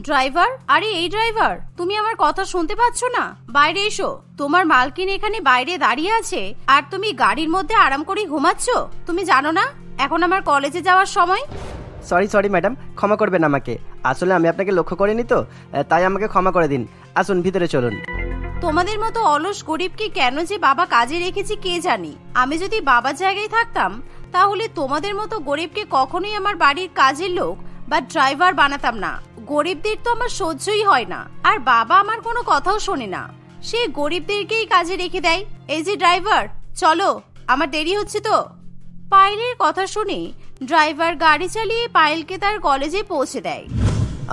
Driver, আরে এই driver, তুমি আমার কথা শুনতে পাচ্ছ না? বাইরে এসো। তোমার মালকিন এখানে বাইরে দাঁড়িয়ে আছে আর তুমি গাড়ির মধ্যে আরাম করে ঘুমাচ্ছ। তুমি জানো না এখন আমার কলেজে যাওয়ার সময়? সরি ম্যাডাম, ক্ষমা করবেন আমাকে। আসলে আমি আপনাকে লক্ষ্য করিনি তো, তাই আমাকে ক্ষমা করে দিন। আসুন ভিতরে চলুন। তোমাদের মতো অলস গরিবকে কেন যে বাবা কাজে রেখেছি কে জানি। আমি যদি বাবার জায়গায় থাকতাম তাহলে তোমাদের মতো গরিবকে কখনোই আমার বাড়ির কাজের লোক বা ড্রাইভার বানাতাম না। গরিবদের তো আমার সহ্যই হয় না, আর বাবা আমার কোনো কথাও শোনে না। সে গরিবদেরকেই কাজে রেখে দেয়। এই যে ড্রাইভার, চলো, আমার দেরি হচ্ছে তো। পায়েলের কথা শুনে ড্রাইভার গাড়ি চালিয়ে পায়েলকে তার কলেজে পৌঁছে দেয়।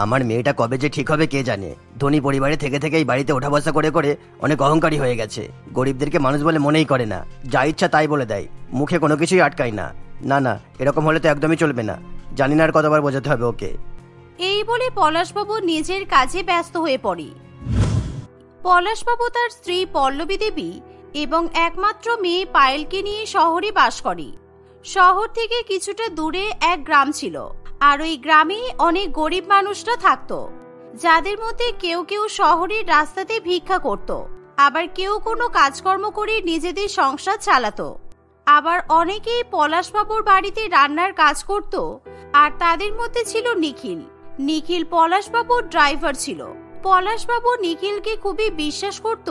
আমার মেয়েটা কবে যে ঠিক হবে কে জানে। ধনী পরিবারে থেকে থেকেই বাড়িতে ওঠা বসা করে করে অনেক অহংকারী হয়ে গেছে। গরিবদেরকে মানুষ বলে মনেই করে না, যা ইচ্ছা তাই বলে দেয়, মুখে কোনো কিছুই আটকায় না। না, এরকম হলে তো একদমই চলবে না। জানি না আর কতবার বোঝাতে হবে ওকে। এই বলে পলাশবাবু নিজের কাজে ব্যস্ত হয়ে পড়ে। পলাশবাবু তার স্ত্রী পল্লবী দেবী এবং একমাত্র মেয়ে পায়েলকে নিয়ে শহরে বাস করে। শহর থেকে কিছুটা দূরে এক গ্রাম ছিল, আর ওই গ্রামে অনেক গরিব মানুষরা থাকতো, যাদের মধ্যে কেউ কেউ শহরের রাস্তাতে ভিক্ষা করত, আবার কেউ কোনো কাজকর্ম করে নিজেদের সংসার চালাতো। আবার অনেকেই পলাশবাবুর বাড়িতে রান্নার কাজ করত, আর তাদের মধ্যে ছিল নিখিল পলাশবাবুর ড্রাইভার ছিল। পলাশবাবু নিখিলকে খুবই বিশ্বাস করত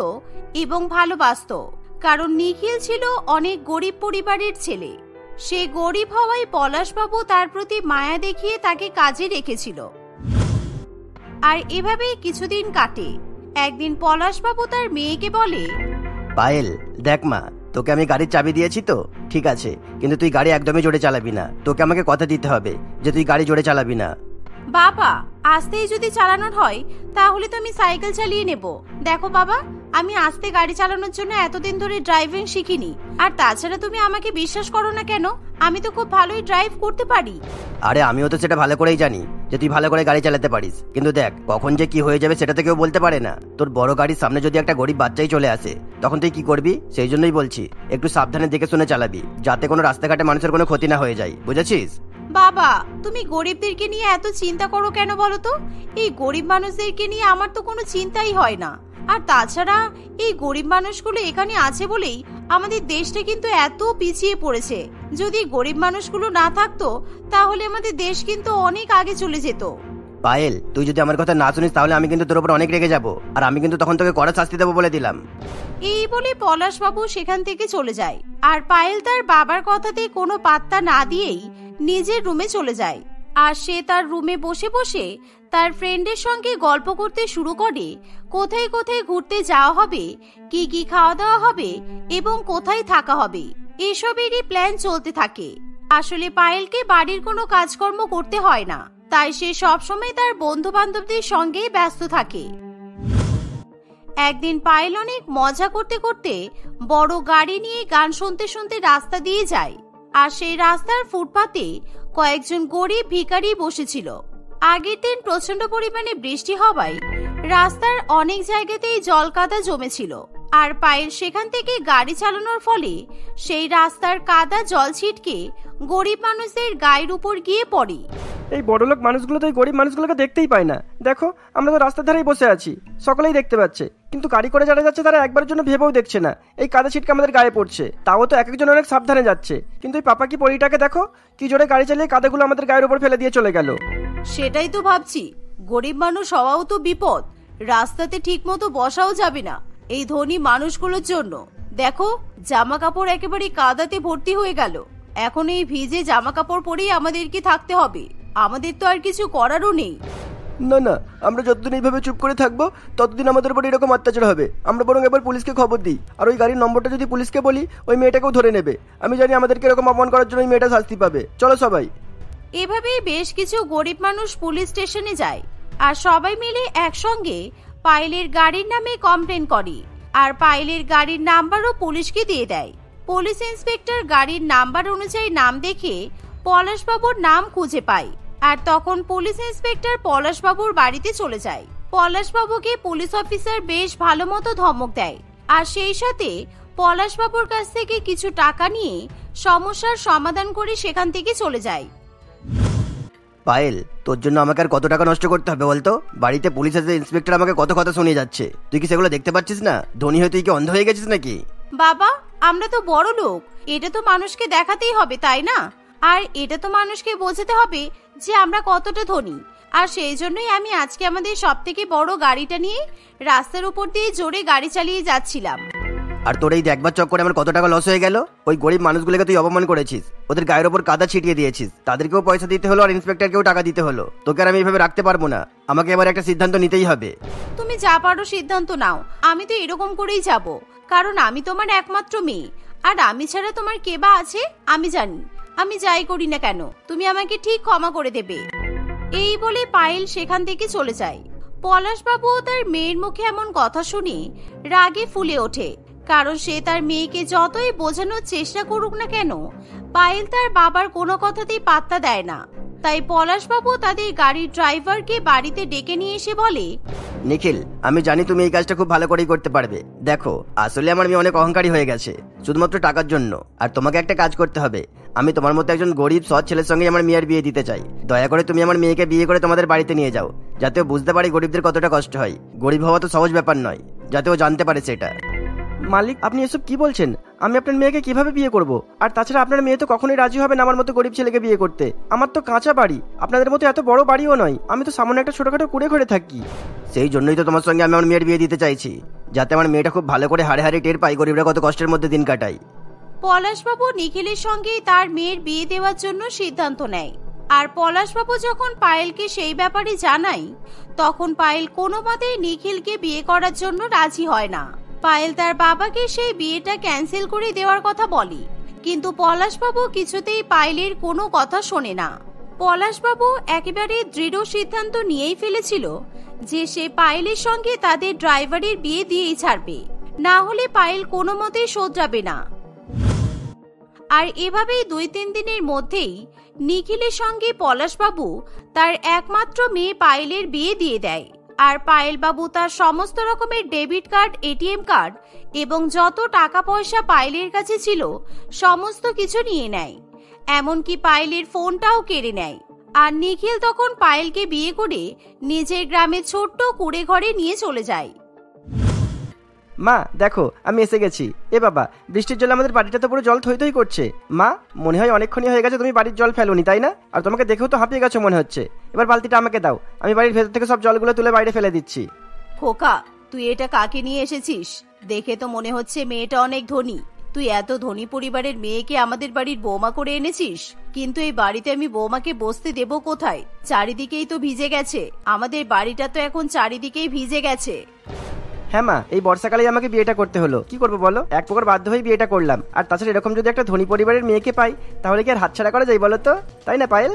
এবং ভালোবাসতো, কারণ নিখিল ছিল অনেক গরিব পরিবারের ছেলে। সে গরিব হওয়ায় পলাশবাবু তার প্রতি মায়া দেখিয়ে তাকে কাজে রেখেছিল। আর এভাবেই কিছুদিন কাটে। একদিন পলাশবাবু তার মেয়েকে বলে, পায়েল দেখ মা, তোকে আমি গাড়ির চাবি দিয়েছি তো, ঠিক আছে, কিন্তু তুই গাড়ি একদমই জোরে চালাবি না। তোকে আমাকে কথা দিতে হবে যে তুই গাড়ি জোরে চালাবি না। বাবা, আস্তেই যদি চালানোর হয় তাহলে তো আমি সাইকেল চালিয়ে নেব। দেখো বাবা, আমি আস্তে গাড়ি চালানোর জন্য এতদিন ধরে ড্রাইভিং শিখিনি। আর তাছাড়া তুমি আমাকে বিশ্বাস করো না কেন? আমি তো খুব ভালোই ড্রাইভ করতে পারি। আরে আমিও তো সেটা ভালো করেই জানি যে তুই ভালো করে গাড়ি চালাতে পারিস, কিন্তু দেখ কখন যে কি হয়ে যাবে সেটা তো কেউ বলতে পারে না। তোর বড় গাড়ির সামনে যদি একটা গরিব বাচ্চাই চলে আসে তখন তুই কি করবি? সেই জন্যই বলছি একটু সাবধানে দেখে শুনে চালাবি, যাতে কোনো রাস্তাঘাটে মানুষের কোনো ক্ষতি না হয়ে যায়, বুঝেছিস? বাবা, তুমি গরিবদেরকে নিয়ে এত চিন্তা করো কেন বলো তো? এই গরিব মানুষদেরকে নিয়ে আমার তো কোনো চিন্তাই হয় না। আর তাছাড়া এই গরিব মানুষগুলো এখানে আছে বলেই আমাদের দেশটা কিন্তু এত পিছিয়ে পড়েছে। যদি গরিব মানুষগুলো না থাকতো তাহলে আমাদের দেশ কিন্তু অনেক আগে চলে যেত। পায়েল, তুই যদি আমার কথা না শুনিস তাহলে আমি কিন্তু তোর উপর অনেক রেগে যাব, আর আমি কিন্তু তখন তোকে কড়া শাস্তি দেবো বলে দিলাম। এই বলে পলাশবাবু সেখান থেকে চলে যায়, আর পায়েল তার বাবার কথাতে কোনো পাত্তা না দিয়েই নিজের রুমে চলে যায়। আর সে তার রুমে বসে বসে তার ফ্রেন্ডের সঙ্গে গল্প করতে শুরু করে, কোথায় কোথায় ঘুরতে যাওয়া হবে, কি কি খাওয়া দাওয়া হবে এবং কোথায় থাকা হবে, এসবেরই প্ল্যান চলতে থাকে। আসলে পায়েলকে বাড়ির কোনো কাজকর্ম করতে হয় না, তাই সে সবসময় তার বন্ধু বান্ধবদের সঙ্গেই ব্যস্ত থাকে। একদিন পায়েল অনেক মজা করতে করতে বড় গাড়ি নিয়ে গান শুনতে শুনতে রাস্তা দিয়ে যায়। আর সেই রাস্তার ফুটপাতে কয়েকজন গরিব ভিখারি বসেছিল। আগের দিন প্রচন্ড পরিমাণে বৃষ্টি হওয়ায় রাস্তার অনেক জায়গাতেই জল কাদা জমেছিল। আর পায়েল সেখান থেকে গাড়ি চালানোর ফলে সেই রাস্তার কাদা জল ছিটকে গরিব মানুষদের গায়ের উপর গিয়ে পড়ে। এই বড়লোক মানুষগুলো তো এই গরিব মানুষগুলোকে দেখতেই পায় না। দেখো, আমরা তো রাস্তার ধারেই বসে আছি, সকলেই দেখতে পাচ্ছে, কিন্তু গাড়ি করে যারা যাচ্ছে তারা একবারের জন্য ভেবেও দেখছে না এই কাদা ছিটকে আমাদের গায়ে পড়ছে। তাও তো এক একজন অনেক সাবধানে যাচ্ছে, কিন্তু এই পাপা কি পরিটাকে দেখো, কি জোরে গাড়ি চালিয়ে কাদাগুলো আমাদের গায়ের উপর ফেলে দিয়ে চলে গেল। সেটাই তো ভাবছি, গরিব মানুষ হওয়াও তো বিপদ। রাস্তাতে ঠিক মতো বসাও যাবে না এই ধনী মানুষগুলোর জন্য। দেখো, জামা কাপড় একেবারে কাদাতে ভর্তি হয়ে গেল। এখন এই ভিজে জামা কাপড় পরেই আমাদেরকে থাকতে হবে, আমাদের তো আর কিছু করারও নেই। না, আমরা যতদিন এইভাবে চুপ করে থাকবো ততদিন আমাদের উপর এরকম অত্যাচার হবে। আমরা বরং এবার পুলিশকে খবর দিই, আর ওই গাড়ির নম্বরটা যদি পুলিশকে বলি ওই মেয়েটাকেও ধরে নেবে। আমি জানি আমাদেরকে এরকম অপমান করার জন্য ওই মেয়েটা শাস্তি পাবে। চলো সবাই। এভাবেই বেশ কিছু গরিব মানুষ পুলিশ স্টেশনে যায়, আর সবাই মিলে একসঙ্গে পায়েলের গাড়ির নামে কমপ্লেন করে, আর পায়েলের গাড়ির নাম্বারও পুলিশকে দিয়ে দেয়। পুলিশ ইন্সপেক্টর গাড়ির নাম্বার অনুযায়ী নাম দেখে পলাশবাবুর নাম খুঁজে পায়, আর তখন পুলিশ ইন্সপেক্টর পলাশবাবুর বাড়িতে চলে যায়। পলাশবাবুকে পুলিশ অফিসার বেশ ভালো মতো ধমক দেয়, আর সেই সাথে পলাশবাবুর কাছ থেকে কিছু টাকা নিয়ে সমস্যার সমাধান করে সেখান থেকে চলে যায়। পায়েল, তোর জন্য আমাকে আর কত টাকা নষ্ট করতে হবে বলতো? বাড়িতে পুলিশ এসে ইন্সপেক্টর আমাকে কত কথা শুনিয়ে যাচ্ছে, তুই কি সেগুলো দেখতে পাচ্ছিস না? ধনী হয়ে তুই কি অন্ধ হয়ে গেছিস নাকি? বাবা, আমরা তো বড় লোক, এটা তো মানুষকে দেখাতেই হবে, তাই না? আর এটা তো মানুষকে বোঝাতে হবে যে আমরা কতটা ধনী। আর সেই জন্যই আমি আজকে আমাদের সবথেকে বড় গাড়িটা নিয়ে রাস্তার উপর দিয়ে জোরে গাড়ি চালিয়ে যাচ্ছিলাম। আর তোর এই দেখবার চক্করে আমার কত টাকা লস হয়ে গেল। ওই গরিব মানুষগুলোকে তুই অপমান করেছিস, ওদের গায়ের ওপর কাদা ছিটিয়ে দিয়েছিস, তাদেরকেও পয়সা দিতে হলো আর ইন্সপেক্টরকেও টাকা দিতে হলো। তোকে আর আমি এইভাবে রাখতে পারবো না, আমাকে এবার একটা সিদ্ধান্ত নিতেই হবে। তুমি যা পারো সিদ্ধান্ত নাও, আমি তো এরকম করেই যাব, কারণ আমি তোমার একমাত্র মেয়ে, আর আমি ছাড়া তোমার কে বা আছে আমি জানি। আমি যাই করি না কেন তুমি আমাকে ঠিক ক্ষমা করে দেবে। এই বলে পায়েল সেখান থেকে চলে যায়। পলাশবাবু তার মেয়ের মুখে এমন কথা শুনে রাগে ফুলে ওঠে, কারণ সে তার মেয়েকে যতই বোঝানোর চেষ্টা করুক না কেন পায়েল তার বাবার কোনো কথাতেই পাত্তা দেয় না। তাই পলাশবাবু তাদের গাড়ির ড্রাইভারকে বাড়িতে ডেকে নিয়ে এসে বলে, নিখিল, আমি জানি তুমি এই কাজটা খুব ভালো করেই করতে পারবে। দেখো, আসলে আমার মেয়ে অনেক অহংকারী হয়ে গেছে শুধুমাত্র টাকার জন্য। আর তোমাকে একটা কাজ করতে হবে, আমি তোমার মতো একজন গরিব সৎ ছেলের সঙ্গে আমার মেয়ের বিয়ে দিতে চাই। দয়া করে তুমি আমার মেয়েকে বিয়ে করে তোমাদের বাড়িতে নিয়ে যাও, যাতে ও বুঝতে পারে গরিবদের কতটা কষ্ট হয়। গরিব হওয়া তো সহজ ব্যাপার নয়, যাতে ও জানতে পারে সেটা। মালিক, আপনি এসব কি বলছেন? আমি আপনার মেয়েকে কিভাবে বিয়ে করব? আর তাছাড়া আপনার মেয়ে তো কখনোই রাজি হবে না আমার মতো গরিব ছেলেকে বিয়ে করতে। আমার তো কাঁচা বাড়ি, আপনাদের মতো এত বড় বাড়িও নয়, আমি তো সামান্য একটা ছোটখাটো কুড়ে ঘরে থাকি। সেই জন্যই তো তোমার সঙ্গে আমি আমার মেয়ের বিয়ে দিতে চাইছি, যাতে আমার মেয়েটা খুব ভালো করে হাড়ে হাড়ে টের পাই গরিবরা কত কষ্টের মধ্যে দিন কাটাই। পলাশবাবু নিখিলের সঙ্গে তার মেয়ের বিয়ে দেওয়ার জন্য সিদ্ধান্ত নেয়। আর পলাশবাবু যখন পায়েলকে সেই ব্যাপারে জানায়, তখন পায়েল কোনো মতেই নিখিলকে বিয়ে করার জন্য রাজি হয় না। পায়েল তার বাবাকে সেই বিয়েটা ক্যান্সেল করে দেওয়ার কথা বলে, কিন্তু পলাশবাবু কিছুতেই পায়েলের কোনো কথা শোনে না। পলাশবাবু একেবারে দৃঢ় সিদ্ধান্ত নিয়েই ফেলেছিল যে সে পায়েলের সঙ্গে তাদের ড্রাইভারের বিয়ে দিয়েই ছাড়বে, না হলে পায়েল কোনো মতেই শোধরাবে না। আর এভাবেই 2-3 দিনের মধ্যেই নিখিলের সঙ্গে পলাশবাবু তার একমাত্র মেয়ে পায়েলের বিয়ে দিয়ে দেয়। আর পায়েল বাবু তার সমস্ত রকমের ডেবিট কার্ড, এটিএম কার্ড এবং যত টাকা পয়সা পায়েলের কাছে ছিল সমস্ত কিছু নিয়ে নেয়, এমনকি পায়েলের ফোনটাও কেড়ে নেয়। আর নিখিল তখন পায়েলকে বিয়ে করে নিজের গ্রামে ছোট্ট কুড়ে ঘরে নিয়ে চলে যায়। মা দেখো, আমি এসে গেছি। এ বাবা, বৃষ্টির জলে আমাদের বাড়িটা তো পুরো জল থই থই করছে। মা, মনে হয় অনেকক্ষণই হয়ে গেছে তুমি বাড়ির জল ফেলোনি, তাই না? আর তোমাকে দেখেও তো হাঁপিয়ে গেছো মনে হচ্ছে। এবার বালতিটা আমাকে দাও, আমি বাড়ির ভেতর থেকে সব জলগুলো তুলে বাইরে ফেলে দিচ্ছি। খোকা, তুই এটা কাকে নিয়ে এসেছিস? দেখে তো মনে হচ্ছে মেয়েটা অনেক ধনী। তুই এত ধনী পরিবারের মেয়েকে আমাদের বাড়ির বৌমা করে এনেছিস, কিন্তু এই বাড়িতে আমি বৌমাকে বসতে দেব কোথায়? চারিদিকেই তো ভিজে গেছে, আমাদের বাড়িটা তো এখন চারিদিকেই ভিজে গেছে। হ্যাঁ মা, এই বর্ষাকালেই আমাকে বিয়েটা করতে হলো, কি করবো বলো? এক প্রকার বাধ্য হয়ে বিয়েটা করলাম। আর তাছাড়া এরকম যদি একটা ধনী পরিবারের মেয়েকে পাই, তাহলে কি আর হাতছাড়া করা যায় বলো তো? তাই না পায়েল?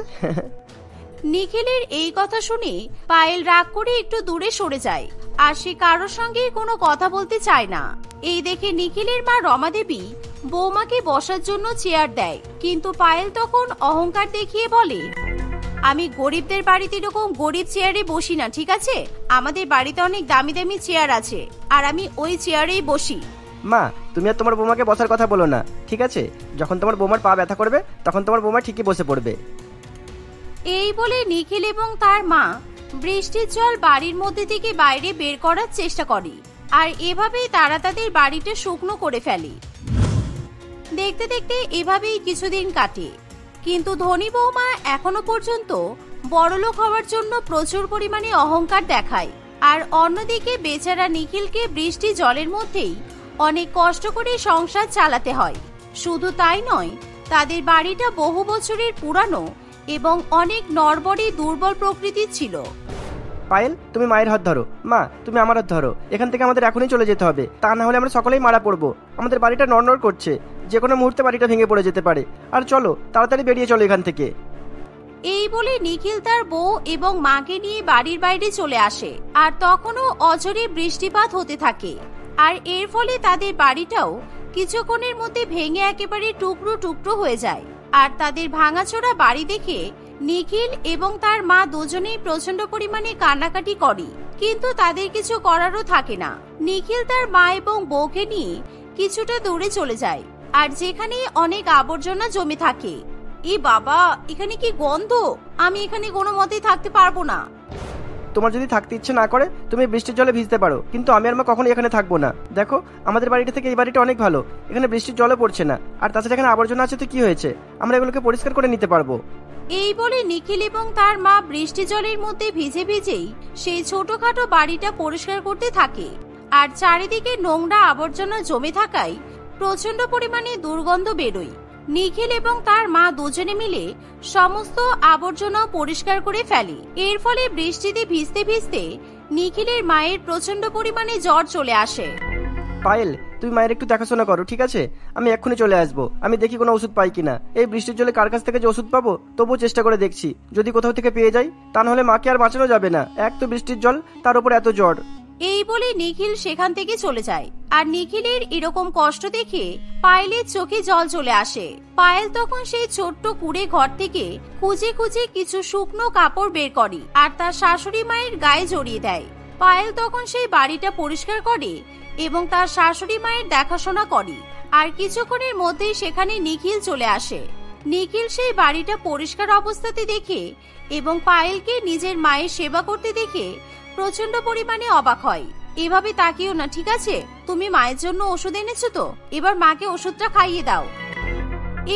নিখিলের এই কথা শুনে পায়েল রাগ করে একটু দূরে সরে যায়, আর সে কারোর সঙ্গে কোনো কথা বলতে চায় না। এই দেখে নিখিলের মা রমা দেবী বৌমাকে বসার জন্য চেয়ার দেয়, কিন্তু পায়েল তখন অহংকার দেখিয়ে বলে, আমি গরিবদের বাড়িতে এরকম গরিব চেয়ারে বসি না, ঠিক আছে? আমাদের বাড়িতে অনেক দামি দামি চেয়ার আছে, আর আমি ওই চেয়ারেই বসি। মা, তুমি আর তোমার বৌমাকে বসার কথা বলো না, ঠিক আছে? যখন তোমার বৌমার পা ব্যথা করবে, তখন তোমার বৌমা ঠিকই বসে পড়বে। এই বলে নিখিল এবং তার মা বৃষ্টির জল বাড়ির মধ্যে থেকে বাইরে বের করার চেষ্টা করে, আর এভাবেই তারা তাদের বাড়িটা শুকনো করে ফেলে। দেখতে দেখতে এভাবেই কিছুদিন কাটে, কিন্তু ধনী বৌমা এখনো পর্যন্ত বড়লোক হওয়ার জন্য প্রচুর পরিমাণে অহংকার দেখায়। আর অন্যদিকে বেচারা নিখিলকে বৃষ্টি জলের মধ্যেই অনেক কষ্ট করে সংসার চালাতে হয়। শুধু তাই নয়, তাদের বাড়িটা বহু বছরের পুরানো এবং অনেক নড়বড়ে দুর্বল প্রকৃতির ছিল। পায়েল, তুমি মায়ের হাত ধরো। মা, তুমি আমার হাত ধরো। এখান থেকে আমাদের এখনই চলে যেতে হবে, তা না হলে আমরা সকলেই মারা পড়বো। আমাদের বাড়িটা নড়নড় করছে, যে কোনো মুহূর্তে বাড়িটা ভেঙে পড়ে যেতে পারে। আর চলো, তাড়াতাড়ি বেরিয়ে চলো এখান থেকে। এই বলে নিখিল তার বউ এবং মাকে নিয়ে বাড়ির বাইরে চলে আসে, আর তখনও অঝরে বৃষ্টিপাত হতে থাকে। আর এর ফলে তাদের বাড়িটাও কিছুক্ষণের মধ্যে ভেঙে একেবারে টুকরো টুকরো হয়ে যায়। আর তাদের ভাঙাচোরা বাড়ি দেখে নিখিল এবং তার মা দুজনেই প্রচন্ড পরিমাণে কান্নাকাটি করে, কিন্তু তাদের কিছু করারও থাকে না। নিখিল তার মা এবং বউকে নিয়ে কিছুটা দূরে চলে যায়, আর যেখানে অনেক আবর্জনা জমে থাকে। এই বাবা, এখানে কি গন্ধ! আমি এখানে কোনো মতেই থাকতে পারবো না। তোমার যদি থাকতে ইচ্ছে না করে তুমি বৃষ্টির জলে ভিজতে পারো, কিন্তু আমি আর মা কখনোই এখানে থাকবো না। দেখো, আমাদের বাড়িটা থেকে এই বাড়িটা অনেক ভালো, এখানে বৃষ্টির জলও পড়ছে না। আর তাছাড়া এখানে আবর্জনা আছে তো কি হয়েছে, আমরা এগুলোকে পরিষ্কার করে নিতে পারবো। এই বলে নিখিল এবং তার মা বৃষ্টি জলের মধ্যে ভিজে ভিজেই সেই ছোটখাটো বাড়িটা পরিষ্কার করতে থাকে। আর চারিদিকে নোংরা আবর্জনা জমে থাকায় প্রচন্ড পরিমাণে দুর্গন্ধ বেরোয়। নিখিল এবং তার মা দুজনে মিলে সমস্ত আবর্জনা পরিষ্কার করে ফেলে। এর ফলে বৃষ্টিতে ভিজতে ভিজতে নিখিলের মায়ের প্রচন্ড পরিমাণে জ্বর চলে আসে। পায়েল, তুমি মায়ের একটু দেখাশোনা করো, ঠিক আছে? আমি এক্ষুনি চলে আসবো, আমি দেখি কোনো ওষুধ পাই কিনা। এই বৃষ্টির জলে কার কাছ থেকে যে ওষুধ পাবো তবুও চেষ্টা করে দেখছি, যদি কোথাও থেকে পেয়ে যাই তা নাহলে মাকে আর বাঁচানো যাবে না। এক তো বৃষ্টির জল, তার উপর এত জ্বর। এই বলে নিখিল সেখান থেকে চলে যায়। আর নিখিলের এরকম কষ্ট দেখে পায়েলের চোখে জল চলে আসে। পায়েল তখন সেই ছোট্ট কুড়ে ঘর থেকে খুঁজে খুঁজে কিছু শুকনো কাপড় বের করে আর তার শাশুড়ি মায়ের গায়ে জড়িয়ে দেয়। পায়েল তখন সেই বাড়িটা পরিষ্কার করে এবং তার শাশুড়ি মায়ের দেখাশোনা করে। আর কিছুক্ষণের মধ্যেই সেখানে নিখিল চলে আসে। নিখিল সেই বাড়িটা পরিষ্কার অবস্থাতে দেখে এবং পায়েলকে নিজের মায়ের সেবা করতে দেখে প্রচন্ড পরিমাণে অবাক হয়। এভাবে তাকিও না, ঠিক আছে? তুমি মায়ের জন্য ওষুধ এনেছো তো, এবার মাকে ওষুধটা খাইয়ে দাও।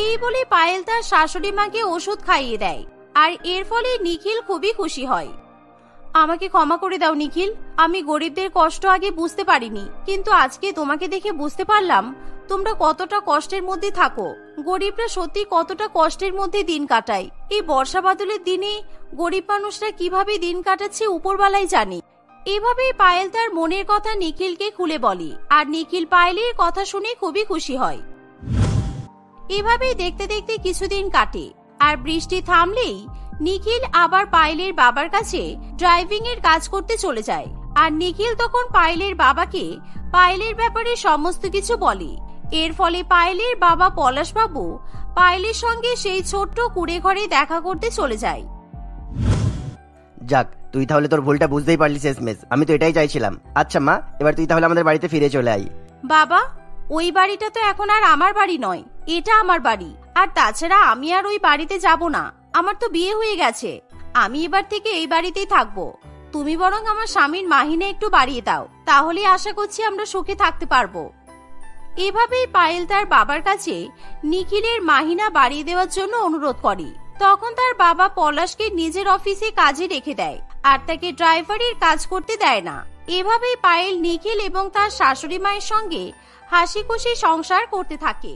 এই বলে পায়েল তার শাশুড়ি মাকে ওষুধ খাইয়ে দেয়। আর এর ফলে নিখিল খুবই খুশি হয়। আমাকে ক্ষমা করে দাও নিখিল, আমি গরিবদের কষ্ট আগে বুঝতে পারিনি, কিন্তু আজকে তোমাকে দেখে বুঝতে পারলাম তোমরা কতটা কষ্টের মধ্যে থাকো। গরিবরা সত্যি কতটা কষ্টের মধ্যে দিন কাটায়। এই বর্ষা বাদলের দিনে গরিব মানুষরা কিভাবে দিন কাটাচ্ছে উপরওয়ালাই জানে। এভাবেই পায়েল তার মনের কথা নিখিলকে খুলে বলে। আর নিখিল পায়েলের কথা শুনে খুবই খুশি হয়। এভাবেই দেখতে দেখতে কিছুদিন কাটে। আর বৃষ্টি থামলেই নিখিল আবার পায়েলের বাবার কাছে ড্রাইভিং এর কাজ করতে চলে যায়। আর নিখিল তখন পায়েলের বাবাকে পায়েলের ব্যাপারে সমস্ত কিছু বলে। এর ফলে পায়েলের বাবা পলাশবাবু পায়েলের সঙ্গে সেই ছোট্ট কুড়ে ঘরে দেখা করতে চলে যায়। যাক, তুই তাহলে তোর ভুলটা বুঝতেই পারলি শেষমেশ। আমি তো এটাই চাইছিলাম। আচ্ছা মা, এবার তুই তাহলে আমাদের বাড়িতে ফিরে চলে আই। বাবা, ওই বাড়িটা তো এখন আর আমার বাড়ি নয়, এটা আমার বাড়ি। আর তাছাড়া আমি আর ওই বাড়িতে যাব না, আমার তো বিয়ে হয়ে গেছে। আমি এবার থেকে এই বাড়িতেই থাকবো। তুমি বরং আমার স্বামীর মাহিনে একটু বাড়িয়ে দাও, তাহলে আশা করছি আমরা সুখে থাকতে পারবো। এভাবেই পায়েল তার বাবার কাছে নিখিলের মাহিনা বাড়িয়ে দেওয়ার জন্য অনুরোধ করে। তখন তার বাবা পলাশকে নিজের অফিসে কাজে রেখে দেয় আর তাকে ড্রাইভারের কাজ করতে দেয় না। এভাবেই পায়েল নিখিল এবং তার শাশুড়ি মায়ের সঙ্গে হাসি খুশি সংসার করতে থাকে।